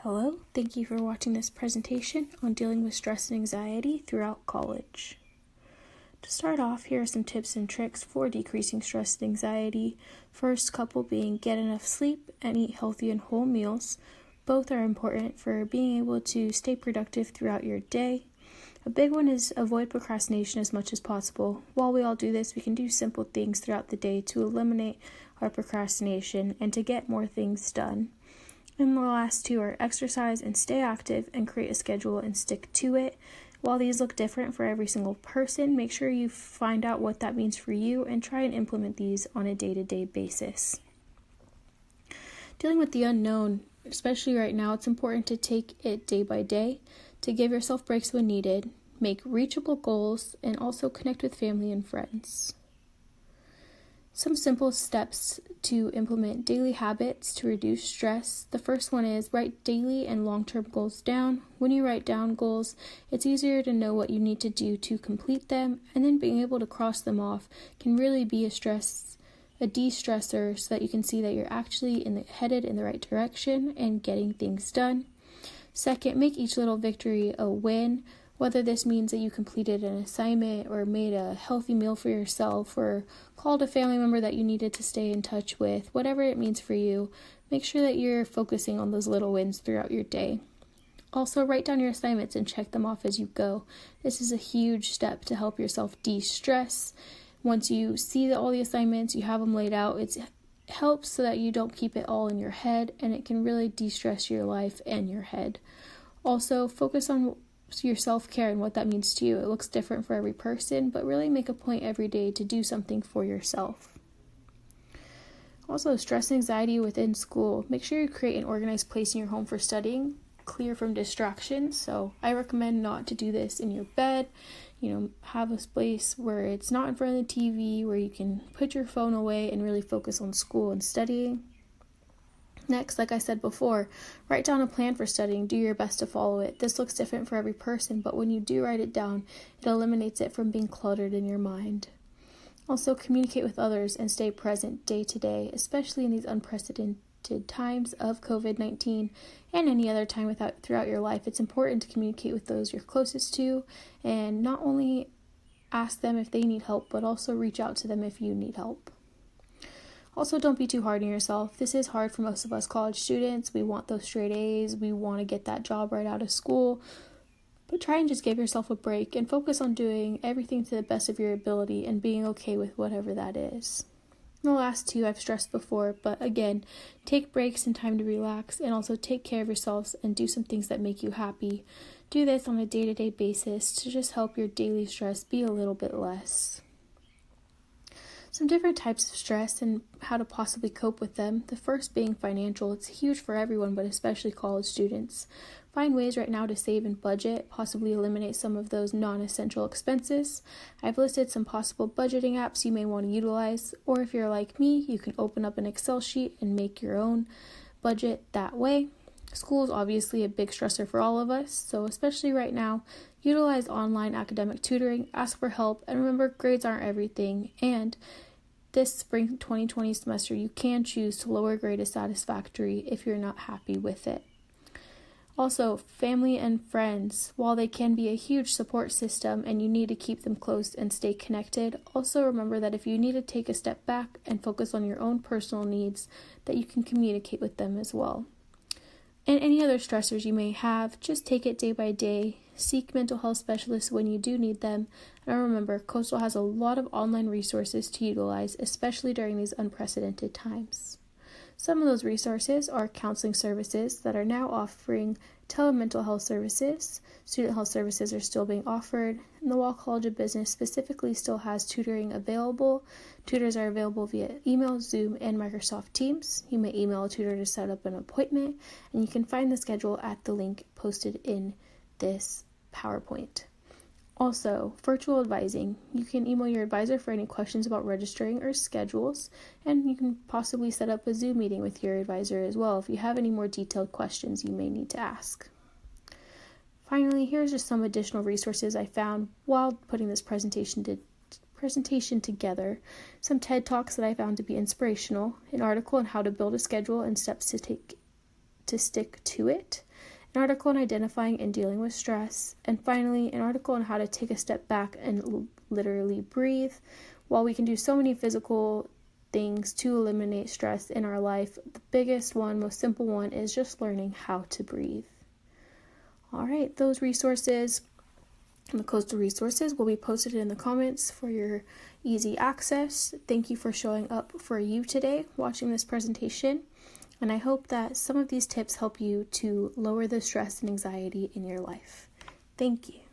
Hello, thank you for watching this presentation on dealing with stress and anxiety throughout college. To start off, here are some tips and tricks for decreasing stress and anxiety. First couple being get enough sleep and eat healthy and whole meals. Both are important for being able to stay productive throughout your day. A big one is avoid procrastination as much as possible. While we all do this, we can do simple things throughout the day to eliminate our procrastination and to get more things done. And the last two are exercise and stay active and create a schedule and stick to it. While these look different for every single person, make sure you find out what that means for you and try and implement these on a day-to-day basis. Dealing with the unknown, especially right now, it's important to take it day by day, to give yourself breaks when needed, make reachable goals, and also connect with family and friends. Some simple steps to implement daily habits to reduce stress. The first one is write daily and long-term goals down. When you write down goals, it's easier to know what you need to do to complete them, and then being able to cross them off can really be a de-stressor so that you can see that you're actually headed in the right direction and getting things done. Second, make each little victory a win. Whether this means that you completed an assignment or made a healthy meal for yourself or called a family member that you needed to stay in touch with, whatever it means for you, make sure that you're focusing on those little wins throughout your day. Also, write down your assignments and check them off as you go. This is a huge step to help yourself de-stress. Once you see all the assignments, you have them laid out, it helps so that you don't keep it all in your head, and it can really de-stress your life and your head. Also, focus on your self-care and what that means to you. It looks different for every person, but really make a point every day to do something for yourself. Also, stress and anxiety within school. Make sure you create an organized place in your home for studying, clear from distractions. So I recommend not to do this in your bed. Have a place where it's not in front of the TV, where you can put your phone away and really focus on school and studying. Next, like I said before, write down a plan for studying. Do your best to follow it. This looks different for every person, but when you do write it down, it eliminates it from being cluttered in your mind. Also, communicate with others and stay present day to day, especially in these unprecedented times of COVID-19 and any other time throughout your life. It's important to communicate with those you're closest to and not only ask them if they need help, but also reach out to them if you need help. Also, don't be too hard on yourself. This is hard for most of us college students. We want those straight A's. We want to get that job right out of school. But try and just give yourself a break and focus on doing everything to the best of your ability and being okay with whatever that is. The last two I've stressed before, but again, take breaks and time to relax, and also take care of yourselves and do some things that make you happy. Do this on a day-to-day basis to just help your daily stress be a little bit less. Some different types of stress and how to possibly cope with them. The first being financial. It's huge for everyone, but especially college students. Find ways right now to save and budget, possibly eliminate some of those non-essential expenses. I've listed some possible budgeting apps you may want to utilize, or if you're like me, you can open up an Excel sheet and make your own budget that way. School is obviously a big stressor for all of us, so especially right now, utilize online academic tutoring, ask for help, and remember, grades aren't everything, and this spring 2020 semester, you can choose to lower grade as satisfactory if you're not happy with it. Also, family and friends, while they can be a huge support system and you need to keep them close and stay connected, also remember that if you need to take a step back and focus on your own personal needs, that you can communicate with them as well. And any other stressors you may have, just take it day by day. Seek mental health specialists when you do need them. And remember, Coastal has a lot of online resources to utilize, especially during these unprecedented times. Some of those resources are counseling services that are now offering telemental health services. Student health services are still being offered, and the Wall College of Business specifically still has tutoring available. Tutors are available via email, Zoom, and Microsoft Teams. You may email a tutor to set up an appointment, and you can find the schedule at the link posted in this PowerPoint. Also, virtual advising. You can email your advisor for any questions about registering or schedules, and you can possibly set up a Zoom meeting with your advisor as well if you have any more detailed questions you may need to ask. Finally, here's just some additional resources I found while putting this presentation together. Some TED Talks that I found to be inspirational, an article on how to build a schedule and steps to stick to it, an article on identifying and dealing with stress, and finally, an article on how to take a step back and literally breathe. While we can do so many physical things to eliminate stress in our life, the biggest one, most simple one, is just learning how to breathe. All right, those resources and the coastal resources will be posted in the comments for your easy access. Thank you for showing up for you today, watching this presentation, and I hope that some of these tips help you to lower the stress and anxiety in your life. Thank you.